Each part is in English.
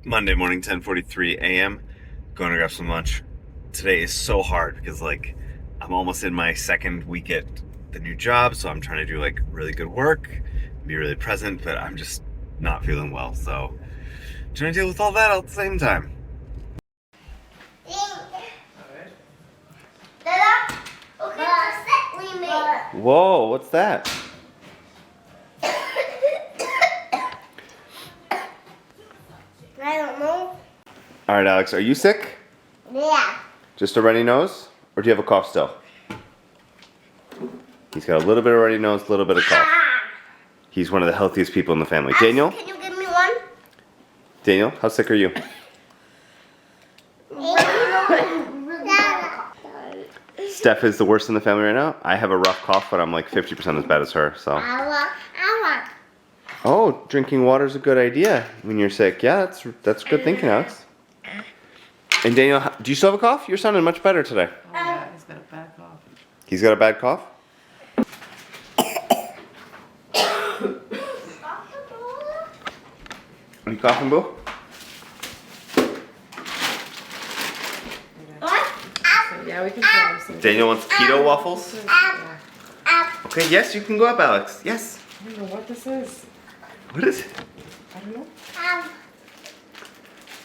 Monday morning, 10:43 a.m. Going to grab some lunch. Today is so hard because I'm almost in my second week at the new job, so I'm trying to do really good work, be really present, but I'm just not feeling well. So trying to deal with all that all at the same time. Dada, look at the set we made. Whoa, what's that? I don't know. All right, Alex, are you sick? Yeah. Just a runny nose? Or do you have a cough still? He's got a little bit of runny nose, a little bit of cough. He's one of the healthiest people in the family. Daniel? Can you give me one? Daniel, how sick are you? Steph is the worst in the family right now. I have a rough cough, but I'm like 50% as bad as her, so. Oh, drinking water is a good idea when you're sick. Yeah, that's good thinking, Alex. And Daniel, do you still have a cough? You're sounding much better today. Oh yeah, he's got a bad cough. He's got a bad cough? Are you coughing, Boo? What? So, yeah, we can try some. Daniel wants keto waffles? Yeah. Okay, yes, you can go up, Alex. Yes. I don't know what this is. What is it? I don't know.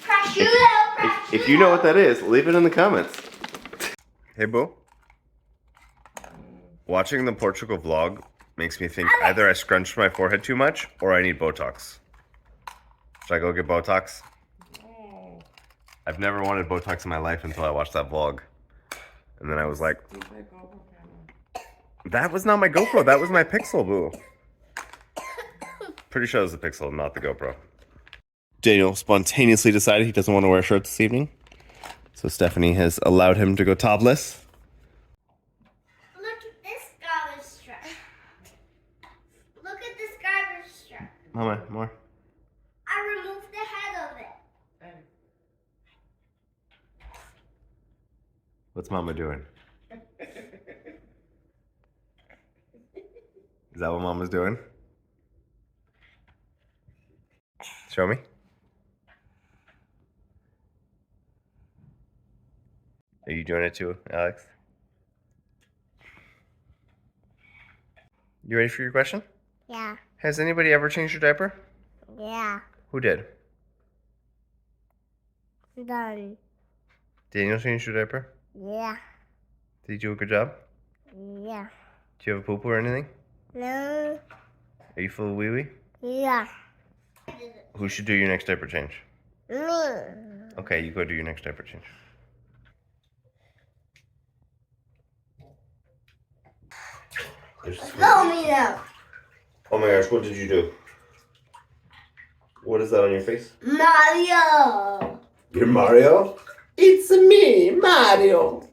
Prosciutto. If you know what that is, leave it in the comments. Hey, Boo. Watching the Portugal vlog makes me think either I scrunched my forehead too much or I need Botox. Should I go get Botox? Oh, I've never wanted Botox in my life until I watched that vlog. And then I was like, use my GoPro camera. that was not my GoPro, that was my Pixel, Boo. Pretty sure it was the Pixel, not the GoPro. Daniel spontaneously decided he doesn't want to wear shirts this evening. So Stephanie has allowed him to go topless. Look at this garbage strap. Look at this garbage strap. Mama, more. I removed the head of it. What's Mama doing? Is that what Mama's doing? Show me. Are you doing it too, Alex? You ready for your question? Yeah. Has anybody ever changed your diaper? Yeah. Who did? Done. Daniel changed your diaper? Yeah. Did you do a good job? Yeah. Do you have a poo-poo or anything? No. Are you full of wee-wee? Yeah. Who should do your next diaper change? Me. Okay, you go do your next diaper change. Follow me now. Oh my gosh, what did you do? What is that on your face? Mario. You're Mario? It's me, Mario.